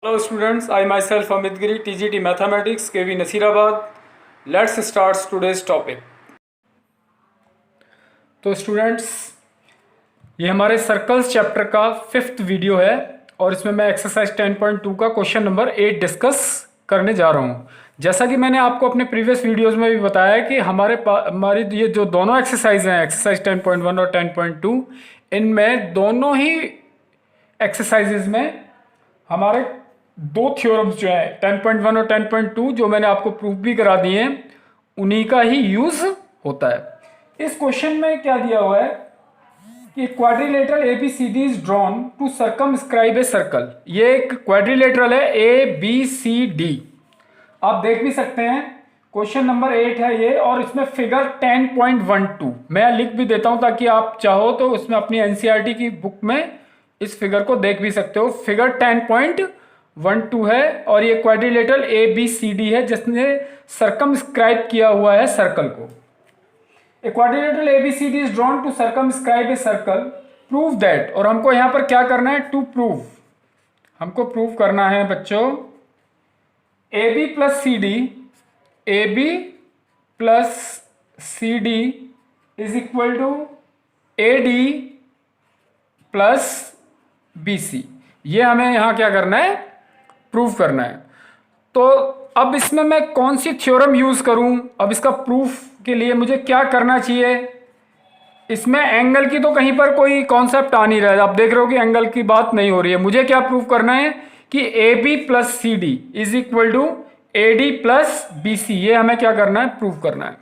Hello students, I myself Amit Giri, TGT Mathematics, KV Nasirabad. Let's start today's topic. तो students, ये हमारे circles chapter का 5th video है और इसमें मैं एक्सरसाइज 10.2 का क्वेश्चन नंबर 8 डिस्कस करने जा रहा हूँ। जैसा कि मैंने आपको अपने प्रीवियस वीडियोस में भी बताया कि हमारी ये जो दोनों एक्सरसाइज हैं, एक्सरसाइज 10.1 और 10.2, इनमें दोनों ही एक्सरसाइजेज में हमारे दो थ्योरम्स जो है 10.1 और 10.2 जो मैंने आपको प्रूफ भी करा दिए हैं, उन्हीं का ही यूज होता है। इस क्वेश्चन में क्या दिया हुआ है कि quadrilateral ABCD is drawn to circumscribe a circle. ये एक क्वाड्रिलेटरल है ABCD, आप देख भी सकते हैं। क्वेश्चन नंबर 8 है ये और इसमें फिगर 10.12 मैं लिख भी देता हूं ताकि आप चाहो तो उसमें अपनी NCERT की बुक में इस फिगर को देख भी सकते हो। फिगर 10.12 है और ये क्वाड्रिलेटरल ABCD है जिसने सर्कमस्क्राइब किया हुआ है सर्कल को। A quadrilateral ABCD is drawn to circumscribe a circle, prove that. और हमको यहां पर क्या करना है? टू प्रूव, हमको प्रूव करना है बच्चों AB plus CD is equal to AD plus BC। ये हमें यहां क्या करना है? प्रूव करना है। तो अब इसमें मैं कौन सी थ्योरम यूज करूं? अब इसका प्रूफ के लिए मुझे क्या करना चाहिए? इसमें एंगल की तो कहीं पर कोई कॉन्सेप्ट आ नहीं रहा है, आप देख रहे हो कि एंगल की बात नहीं हो रही है। मुझे क्या प्रूव करना है कि AB plus CD is equal to AD plus BC। ये हमें क्या करना है? प्रूव करना है।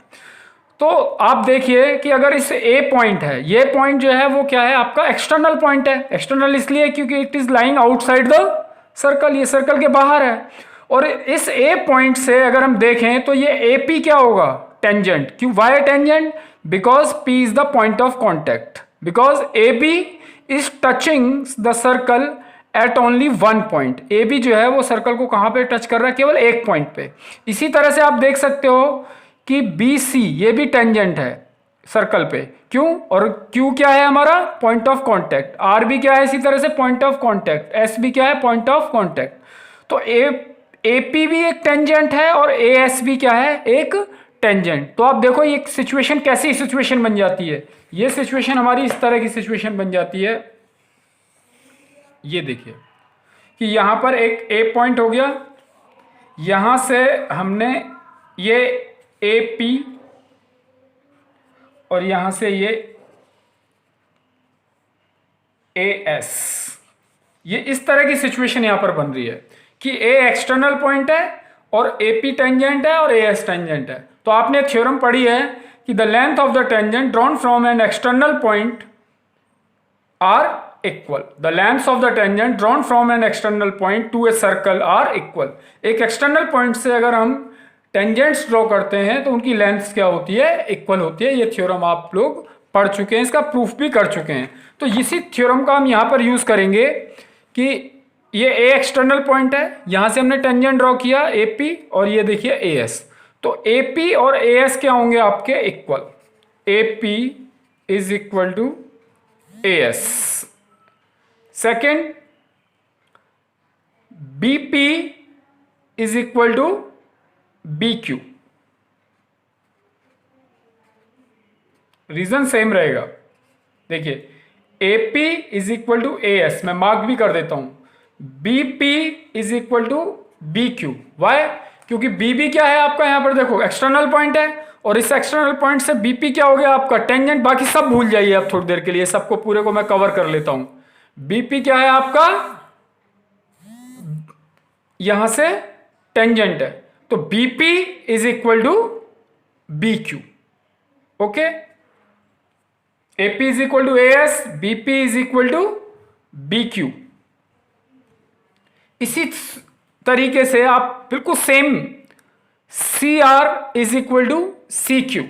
तो आप देखिए कि अगर इस A पॉइंट है, ये पॉइंट जो है वो क्या है? आपका एक्सटर्नल पॉइंट है। एक्सटर्नल इसलिए क्योंकि it is lying outside the circle, ये सर्कल के बाहर है। और इस A पॉइंट से अगर हम देखें तो ये AP क्या होगा? टेंजेंट। क्यों? Why tangent? Because P is the point of contact, because AB is touching the circle at only one point. AB जो है वो सर्कल को कहां पे टच कर रहा है? केवल एक पॉइंट पे। इसी तरह से आप देख सकते हो कि BC ये भी टेंजेंट है सर्कल पे। क्यों? और Q क्या है? हमारा पॉइंट ऑफ कॉन्टैक्ट। R भी क्या है? इसी तरह से पॉइंट ऑफ कॉन्टैक्ट। S भी क्या है? Point of contact. तो AP भी एक टेंजेंट है और AS भी क्या है? एक टेंजेंट। तो आप देखो ये सिचुएशन कैसी सिचुएशन बन जाती है। ये सिचुएशन हमारी इस तरह की सिचुएशन बन जाती है। ये देखिए कि यहां पर एक A पॉइंट हो गया, यहां से हमने ये AP और यहां से ये AS, ये इस तरह की सिचुएशन यहां पर बन रही है कि A एक्सटर्नल पॉइंट है और AP टेंजेंट है और AS टेंजेंट है। तो आपने थ्योरम पढ़ी है कि the length of the tangent drawn from an external point are equal. The length of the tangent drawn from an external point to a circle are equal. एक external point से अगर हम टेंजेंट्स ड्रॉ करते हैं तो उनकी length क्या होती है? इक्वल होती है। ये थ्योरम आप लोग पढ़ चुके हैं, इसका प्रूफ भी कर चुके हैं। तो इसी थ्योरम का हम यहां पर यूज करेंगे कि ये A एक्सटर्नल पॉइंट है, यहां से हमने टेंजेंट ड्रॉ किया AP और ये देखिए AS। तो AP और AS क्या होंगे आपके? Equal. AP is equal to AS। Second, BP is equal to BQ। Reason same रहेगा। देखिए AP is equal to AS, मैं मार्क भी कर देता हूं। BP is equal to BQ। Why? क्योंकि BB क्या है आपका? यहां पर देखो एक्सटर्नल पॉइंट है और इस एक्सटर्नल पॉइंट से BP क्या हो गया आपका? टेंजेंट। बाकी सब भूल जाइए अब थोड़ी देर के लिए, सबको पूरे को मैं कवर कर लेता हूं। BP क्या है आपका? यहां से टेंजेंट है, तो BP is equal to BQ। Okay, AP is equal to AS, BP is equal to BQ। इसी तरीके से आप बिल्कुल same CR is equal to CQ।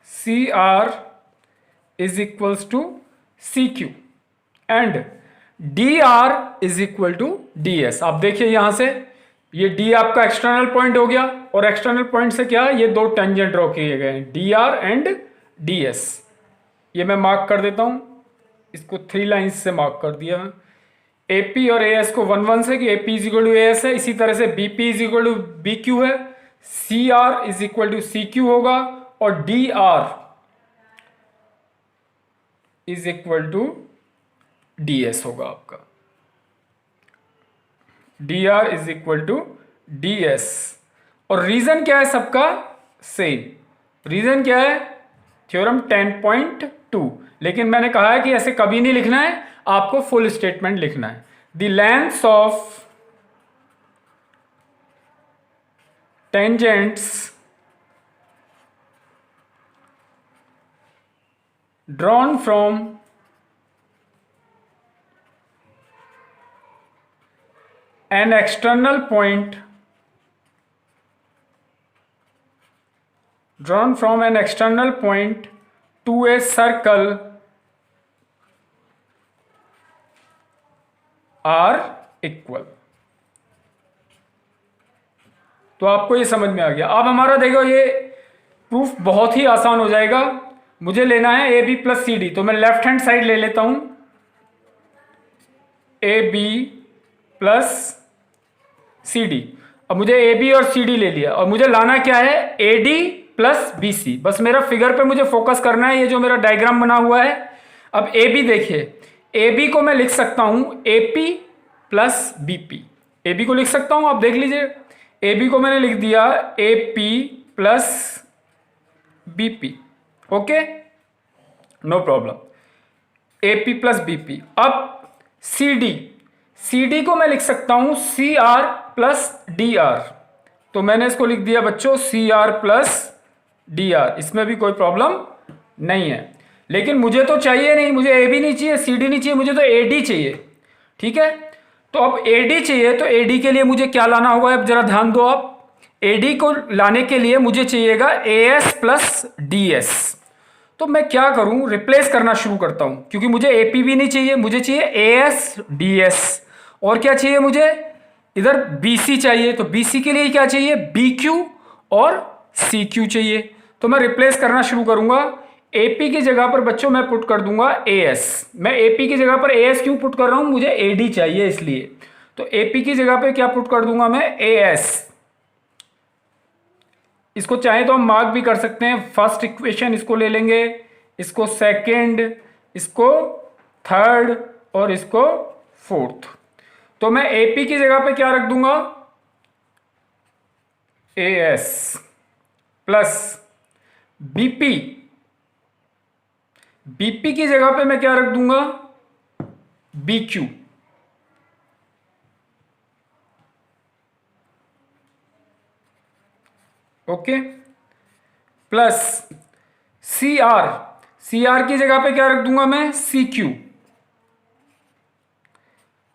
CR इज इक्वल्स टू CQ and DR is equal to DS। आप देखिए यहां से ये D आपका एक्सटर्नल पॉइंट हो गया और एक्सटर्नल पॉइंट से क्या, ये दो टेंजेंट ड्रॉ किए गए हैं, DR एंड DS। ये मैं मार्क कर देता हूं, इसको 3 लाइन्स से मार्क कर दिया मैं। AP और AS को 1 1 से कि AP is equal to AS है, इसी तरह से BP is equal to BQ है, CR is equal to CQ होगा, और DR is equal to DS होगा आपका। DR is equal to DS। और रीजन क्या है सबका सेम। रीजन क्या है? थ्योरम 10.2। लेकिन मैंने कहा है कि ऐसे कभी नहीं लिखना है, आपको फुल स्टेटमेंट लिखना है। The lengths of tangents drawn from an external point drawn from an external point to a circle are equal। तो आपको ये समझ में आ गया। अब हमारा देखो ये प्रूफ बहुत ही आसान हो जाएगा। मुझे लेना है AB प्लस CD, तो मैं लेफ्ट हैंड साइड ले लेता हूं, AB प्लस CD। अब मुझे AB और CD ले लिया, और मुझे लाना क्या है? AD plus BC। बस मेरा फिगर पे मुझे फोकस करना है, ये जो मेरा डायग्राम बना हुआ है। अब AB देखिए, AB को मैं लिख सकता हूं AP प्लस BP। AB को लिख सकता हूं, आप देख लीजिए। AB को मैंने लिख दिया AP plus BP। Okay, no problem, AP plus BP। अब CD को मैं लिख सकता हूं CR प्लस DR। तो मैंने इसको लिख दिया बच्चों CR प्लस DR। इसमें भी कोई प्रॉब्लम नहीं है। लेकिन मुझे तो चाहिए नहीं, मुझे AB नहीं चाहिए, CD नहीं चाहिए, मुझे तो AD चाहिए। ठीक है, तो अब AD चाहिए, तो AD के लिए मुझे क्या लाना होगा? अब जरा ध्यान दो आप। AD को लाने के लिए मुझे चाहिएगा AS प्लस DS। तो मैं क्या करूं? रिप्लेस करना शुरू करता हूं, क्योंकि मुझे AP भी नहीं चाहिए, मुझे चाहिए AS DS। और क्या चाहिए मुझे? इधर BC चाहिए, तो BC के लिए क्या चाहिए? BQ और CQ चाहिए। तो मैं रिप्लेस करना शुरू करूंगा। AP की जगह पर बच्चों मैं पुट कर दूंगा AS। मैं AP की जगह पर AS क्यों पुट कर रहा हूं? मुझे AD चाहिए इसलिए। तो AP की जगह पे क्या पुट कर दूंगा मैं? AS। इसको चाहे तो हम मार्क भी कर सकते हैं। फर्स्ट इक्वेशन इसको ले लेंगे, इसको सेकंड, इसको थर्ड, और इसको फोर्थ। तो मैं AP की जगह पे क्या रख दूंगा? AS प्लस BP की जगह पे मैं क्या रख दूंगा? BQ। ओके, प्लस CR की जगह पे क्या रख दूंगा मैं? CQ।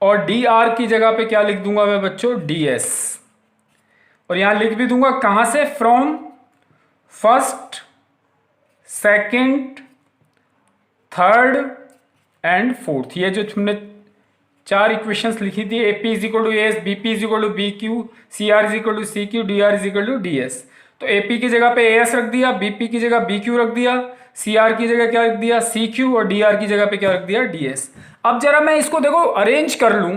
और DR की जगह पे क्या लिख दूंगा मैं बच्चों? DS। और यहां लिख भी दूंगा कहां से? From first, second, third and fourth. ये जो तुमने 4 इक्वेशंस लिखी थी, AP is equal to AS, BP is equal to BQ, CR is equal to CQ, DR is equal to DS। तो AP की जगह पे AS रख दिया, BP की जगह BQ रख दिया, CR की जगह क्या रख दिया? CQ, और DR की जगह पे क्या रख दिया? DS। अब जरा मैं इसको देखो अरेंज कर लूं,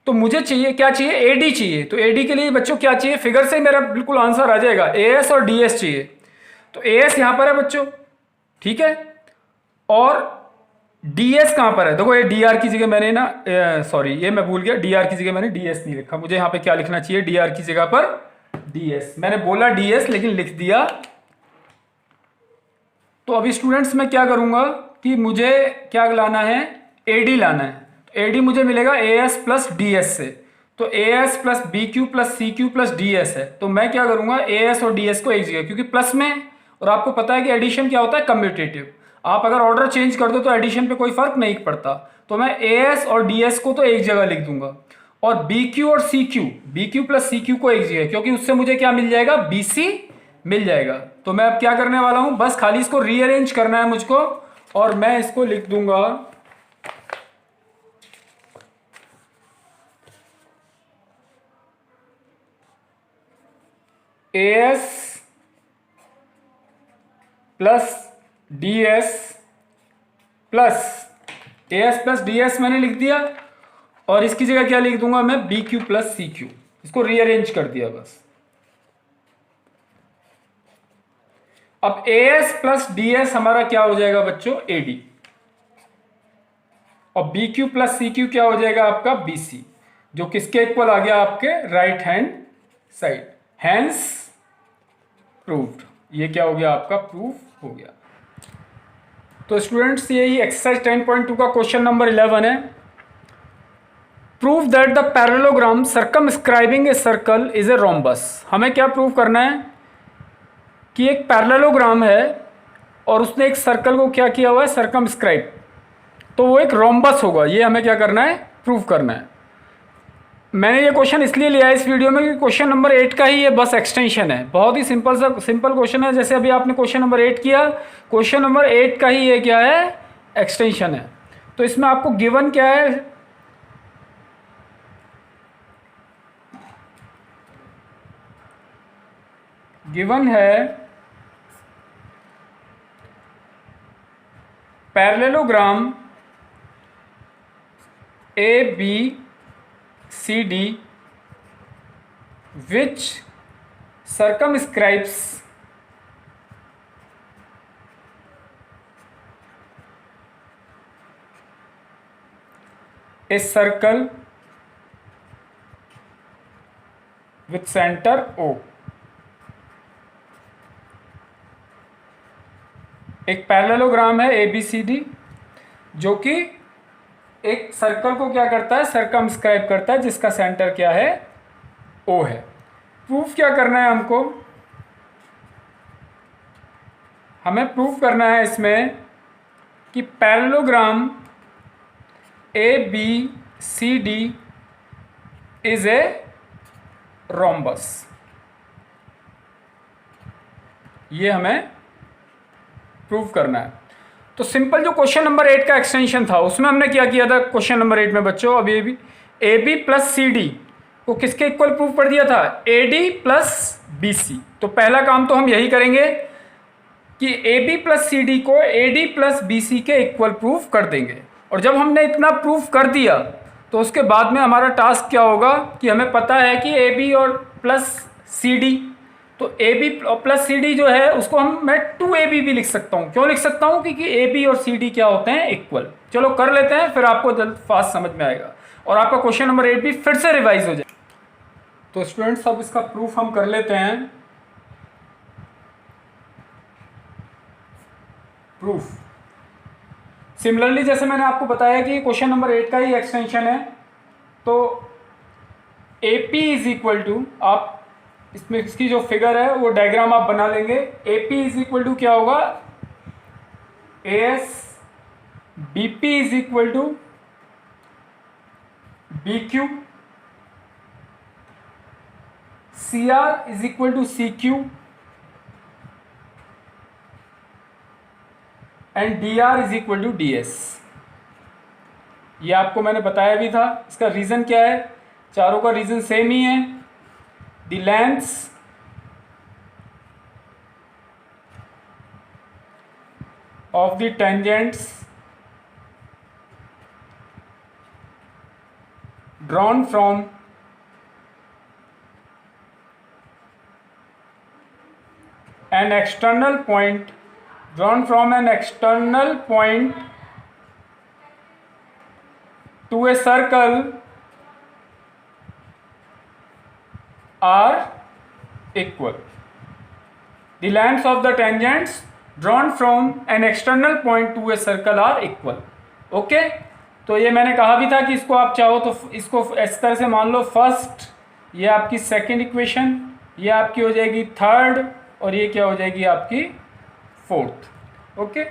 तो मुझे चाहिए क्या? चाहिए AD चाहिए। तो AD के लिए बच्चों क्या चाहिए? फिगर से ही मेरा बिल्कुल आंसर आ जाएगा, AS और DS चाहिए। तो AS यहां पर है बच्चों, ठीक है, और DS कहां पर है? देखो ये DR की जगह मैंने ना, सॉरी ये मैं भूल गया, DR की जगह मैंने DS नहीं लिखा। मुझे यहां पे क्या लिखना चाहिए? DR की जगह पर DS। मैंने बोला DS लेकिन लिख दिया। तो अभी स्टूडेंट्स मैं क्या करूंगा कि मुझे क्या लाना है? AD लाना है। तो AD मुझे मिलेगा AS प्लस DS से। तो AS plus BQ plus CQ plus DS है। तो मैं क्या करूंगा? AS और DS को एक जगह, क्योंकि प्लस में, और आपको पता है कि एडिशन क्या होता है? कम्यूटेटिव। आप अगर ऑर्डर चेंज कर दो तो एडिशन पे कोई फर्क नहीं पड़ता। तो मैं AS और DS को तो एक जगह लिख दूंगा, और BQ और CQ, BQ प्लस CQ को एक जगह, क्योंकि उससे मुझे क्या मिल जाएगा? BC मिल जाएगा। तो मैं अब क्या करने वाला हूं? बस खाली इसको रीअरेंज करना है मुझको, और मैं इसको लिख दूंगा AS प्लस DS प्लस ए एस प्लस डी एस मैंने लिख दिया, और इसकी जगह क्या लिख दूंगा मैं, B Q plus C Q, इसको रीअरेंज कर दिया बस। अब A S plus D S हमारा क्या हो जाएगा बच्चों, ए डी, और B Q plus C Q क्या हो जाएगा आपका, बी सी, जो किसके इक्वल आ गया, आपके right hand side, hence proved. ये क्या हो गया आपका, प्रूफ हो गया। तो स्टूडेंट्स यही एक्सरसाइज 10.2 का क्वेश्चन नंबर 11 है। Prove that the parallelogram circumscribing a circle is a rhombus. हमें क्या प्रूव करना है कि एक पैरेललोग्राम है और उसने एक सर्कल को क्या किया हुआ है, सर्कमस्क्राइब, तो वो एक रोम्बस होगा। ये हमें क्या करना है, प्रूव करना है। मैंने ये क्वेश्चन इसलिए लिया है इस वीडियो में कि क्वेश्चन नंबर 8 का ही ये बस एक्सटेंशन है। बहुत ही सिंपल क्वेश्चन है, जैसे अभी आपने क्वेश्चन नंबर 8 किया, क्वेश्चन नंबर 8 का ही ये क्या है, एक्सटेंशन है। तो इसमें आपको गिवन क्या है, गिवन है parallelogram A B C D which circumscribes a circle with center O। एक पैरेललोग्राम है ए बी सी डी जो कि एक सर्कल को क्या करता है, सर्कमस्क्राइब करता है, जिसका सेंटर क्या है, ओ है। प्रूफ क्या करना है हमको, हमें प्रूफ करना है इसमें कि parallelogram A B C D is a rhombus. ये हमें प्रूफ करना है। तो सिंपल जो क्वेश्चन नंबर 8 का एक्सटेंशन था उसमें हमने क्या किया था, क्वेश्चन नंबर 8 में बच्चों, अभी भी A B plus C D को किसके इक्वल प्रूफ कर दिया था, A D plus B C. तो पहला काम तो हम यही करेंगे कि A B plus C D को A D plus B C के इक्वल प्रूफ कर देंगे। और जब हमने इतना प्रूफ कर दिया तो उसके बाद में हमारा टास्क क्या होगा कि हमें पता है कि ए बी और प्लस सी डी, तो A B plus C D जो है उसको हम मैं 2AB भी लिख सकता हूँ। क्यों लिख सकता हूँ, क्योंकि ए बी और सी डी क्या होते हैं, इक्वल। चलो कर लेते हैं, फिर आपको जल्द फास्ट समझ में आएगा और आपका क्वेश्चन नंबर 8 भी फिर से रिवाइज हो जाए। तो स्टूडेंट्स अब इसका प्रूफ हम कर लेते हैं। प्रूफ सिमिलरली जैसे मैंने आपको बताया कि क्वेश्चन नंबर 8 का ही एक्सटेंशन है, तो A P is equal to, आप इसमें इसकी जो फिगर है वो डायग्राम आप बना लेंगे। A P is equal to क्या होगा, A S, B P is equal to B Q, C R is equal to C Q, and D R is equal to D S. ये आपको मैंने बताया भी था। इसका रीजन क्या है, चारों का रीजन सेम ही है। The lengths of the tangents drawn from an external point to a circle are equal. The lengths of the tangents drawn from an external point to a circle are equal. Okay, तो ये मैंने कहा भी था कि इसको आप चाहो तो इसको इस तरह से मान लो, फर्स्ट ये आपकी सेकंड इक्वेशन, ये आपकी हो जाएगी थर्ड, और ये क्या हो जाएगी आपकी फोर्थ। ओके,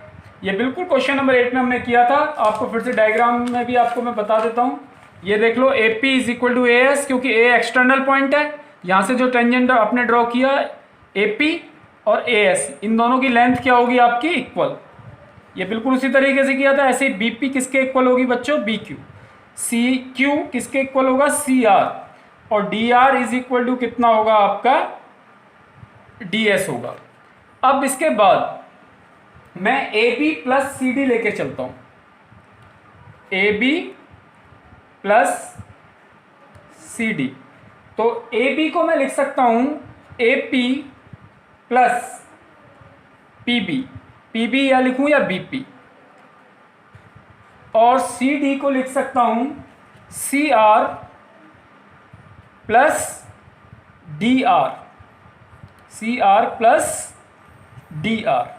ये बिल्कुल क्वेश्चन नंबर 8 में हमने किया था। आपको फिर से डायग्राम में भी आपको मैं बता देता हूँ। ये देख लो, A P is equal to A S, क्योंकि ए एक्सटर्नल पॉइंट है। यहाँ से जो टेंजेंट आपने ड्रॉ किया ए पी और ए एस, इन दोनों की लेंथ क्या होगी आपकी, इक्वल। ये बिल्कुल उसी तरीके से किया था। ऐसे ही बी पी किसके इक्वल होगी बच्चों, बी क्यू। सी क्यू किसके इक्वल होगा, सी आर। और D R is equal to कितना होगा आपका, डी एस होगा। अब इसके बाद मैं A B plus C D लेके चलता हूँ। A B plus C D. तो ए बी को मैं लिख सकता हूं A P plus P B, P B या लिखूं या बी पी, और सी डी को लिख सकता हूं C R plus D R, C R plus D R,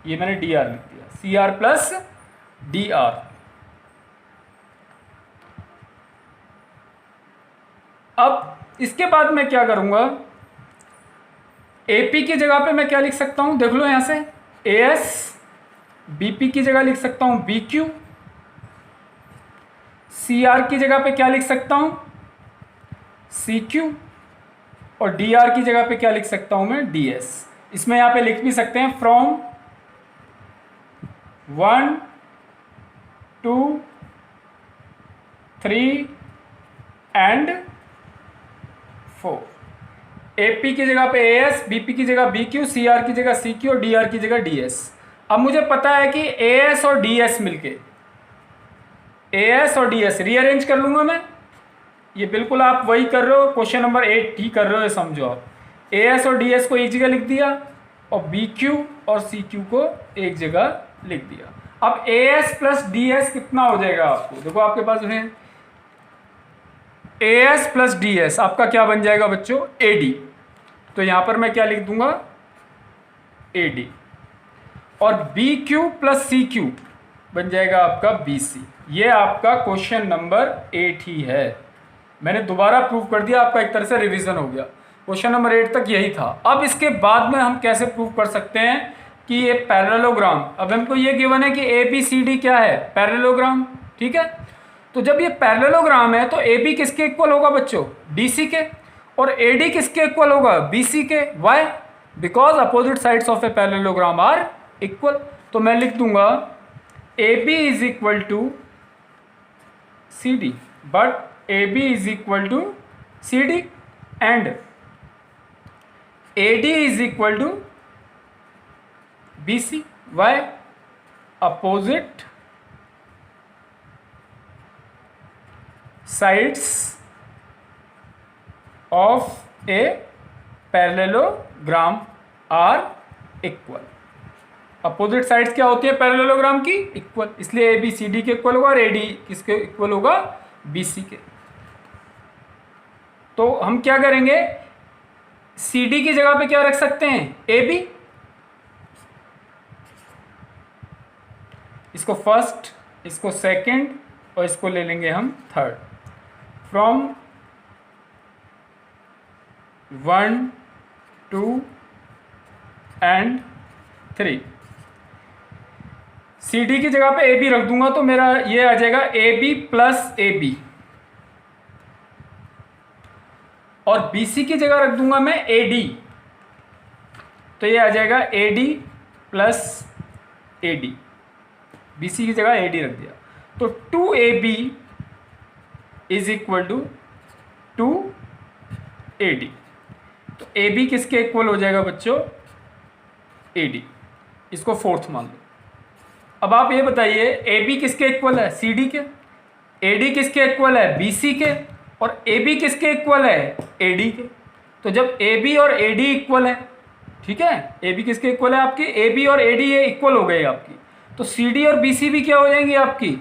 ये मैंने डी आर लिख दिया, C R plus D R. अब इसके बाद मैं क्या करूंगा, एपी की जगह पे मैं क्या लिख सकता हूं, देख लो यहां से, ए एस, बीपी की जगह लिख सकता हूं बी क्यू, सी आर की जगह पे क्या लिख सकता हूं सी क्यू, और डी आर की जगह पे क्या लिख सकता हूं मैं डी एस। इसमें यहां पे लिख भी सकते हैं फ्रॉम 1 2 3 एंड 4। एपी की जगह पे एएस, बीपी की जगह बीक्यू, सीआर की जगह सीक्यू और डीआर की जगह डीएस। अब मुझे पता है कि एएस और डीएस मिलके, एएस और डीएस रीअरेंज कर लूंगा मैं। ये बिल्कुल आप वही कर रहे हो, क्वेश्चन नंबर 8 ही कर रहे हो, ये समझो आप। एएस और डीएस को एक जगह लिख दिया और बीक्यू और सीक्यू को एक जगह लिख दिया। अब एएस प्लस डीएस कितना हो जाएगा आपको, देखो आपके पास है एएस प्लस डीएस, आपका क्या बन जाएगा बच्चों एडी। तो यहां पर मैं क्या लिख दूंगा एडी, और B Q plus C Q बन जाएगा आपका बीसी। ये आपका क्वेश्चन नंबर 8 ही है। मैंने दोबारा प्रूव कर दिया, आपका एक तरह से रिवीजन हो गया। क्वेश्चन नंबर 8 तक यही था। अब इसके बाद में हम कैसे प्रूव कर सकते हैं कि ये पैरेललोग्राम, अब हमको ये गिवन है कि ए बी सी डी क्या है पैरेललोग्राम, ठीक है। तो जब ये पैरेललोग्राम है तो ए बी किसके इक्वल होगा बच्चों डी सी के, और ए डी किसके इक्वल होगा बी सी के। Why? Because opposite sides of a parallelogram are equal. तो मैं लिख दूंगा A B is equal to C D, but A B is equal to C D and A D is equal to B C. Why? Opposite sides of a parallelogram are equal। Opposite sides क्या होती है parallelogram की equal, इसलिए A B C D के equal होगा और A D किसके equal होगा बी सी के। तो हम क्या करेंगे, सी डी की जगह पे क्या रख सकते हैं ए बी, इसको फर्स्ट, इसको सेकंड और इसको ले लेंगे हम third. From 1 2 and 3। C D की जगह पे ए बी रख दूंगा तो मेरा ये आ जाएगा A B plus A B, और बी सी की जगह रख दूंगा मैं ए डी, तो ये आ जाएगा A D plus A D. B C की जगह ए डी रख दिया तो 2ab is equal to 2ad। तो ab किसके इक्वल हो जाएगा बच्चों ad, इसको फोर्थ मान लो। अब आप ये बताइए ab किसके इक्वल है cd के, ad किसके इक्वल है bc के, और ab किसके इक्वल है ad के। तो जब ab और ad इक्वल है, ठीक है, ab किसके इक्वल है आपकी ab और ad ये इक्वल हो गई आपकी, तो cd और bc भी क्या हो जाएंगी आपकी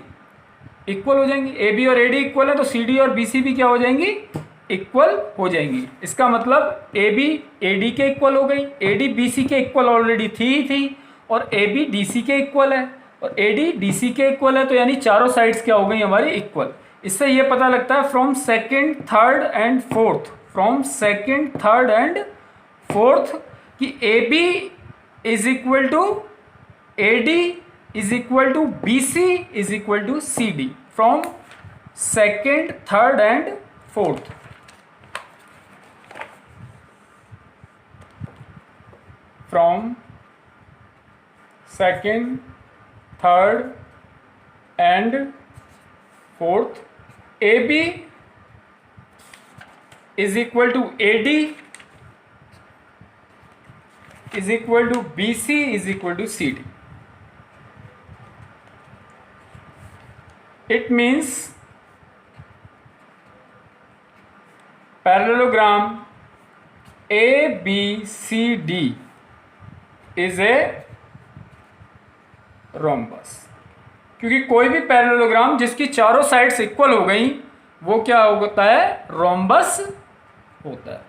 इक्वल हो जाएंगी। ए बी और ए डी इक्वल है तो सी डी और बी सी भी क्या हो जाएंगी इक्वल हो जाएंगी। इसका मतलब ए बी ए डी के इक्वल हो गई, ए डी बी सी के इक्वल ऑलरेडी थी, और ए बी डी सी के इक्वल है और ए डी डी सी के इक्वल है, तो यानी चारों साइड्स क्या हो गई हमारी इक्वल। इससे ये पता लगता है from second third and fourth, from second third and fourth कि A B is equal to A D is equal to BC is equal to CD from second, third and fourth। From second, third and fourth, AB is equal to AD is equal to BC is equal to CD। It means parallelogram ABCD is a rhombus. क्योंकि कोई भी parallelogram जिसकी चारों sides equal हो गई वो क्या होता है, रोम्बस होता है।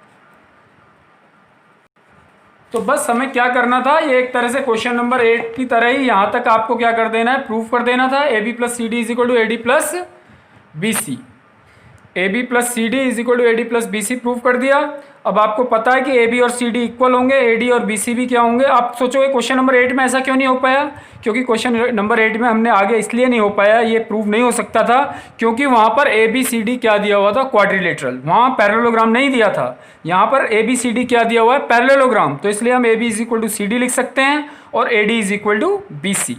तो बस हमें क्या करना था, ये एक तरह से क्वेश्चन नंबर 8 की तरह ही यहां तक आपको क्या कर देना है, प्रूफ कर देना था। AB plus CD is equal to AD plus BC, AB plus CD is equal to AD plus BC proof कर दिया। अब आपको पता है कि AB और CD इक्वल होंगे, AD और BC भी क्या होंगे। आप सोचोगे क्वेश्चन नंबर 8 में ऐसा क्यों नहीं हो पाया, क्योंकि क्वेश्चन नंबर 8 में हमने आगे इसलिए नहीं हो पाया, ये प्रूफ नहीं हो सकता था क्योंकि वहाँ पर ABCD क्या दिया हुआ था, क्वाड्रिलेटरल, वहाँ पैरेललोग्राम नहीं दिया था। यहाँ पर ABCD क्या दिया हुआ है, पैरेललोग्राम, तो इसलिए हम AB is equal to CD लिख सकते हैं और AD is equal to BC।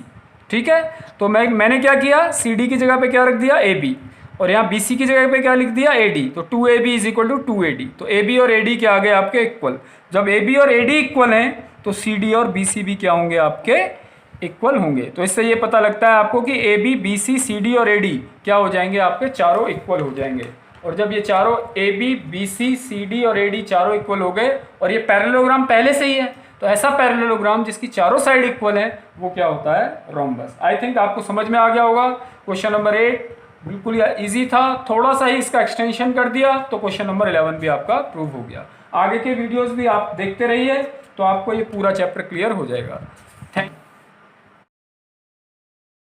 ठीक है, तो मैंने क्या किया, CD की जगह पे क्या रख दिया, AB, और यहाँ BC की जगह पे क्या लिख दिया, AD, तो 2AB is equal to 2AD। तो AB और AD क्या आ गए आपके इक्वल। जब AB और AD इक्वल हैं तो CD और BC भी क्या होंगे आपके इक्वल होंगे। तो इससे ये पता लगता है आपको कि AB, BC, CD और AD क्या हो जाएंगे, आपके चारों इक्वल हो जाएंगे। और जब ये चारों AB, BC, CD और AD चारों इक्वल हो गए और ये पैरेललोग्राम पहले से ही है, तो ऐसा पैरेललोग्राम जिसकी चारों साइड इक्वल है वो क्या होता है, रोम्बस। आई थिंक आपको समझ में आ गया होगा। क्वेश्चन नंबर 8 बिल्कुल इजी था, थोड़ा सा ही इसका एक्सटेंशन कर दिया तो क्वेश्चन नंबर 11 भी आपका प्रूव हो गया। आगे के वीडियोस भी आप देखते रहिए तो आपको ये पूरा चैप्टर क्लियर हो जाएगा।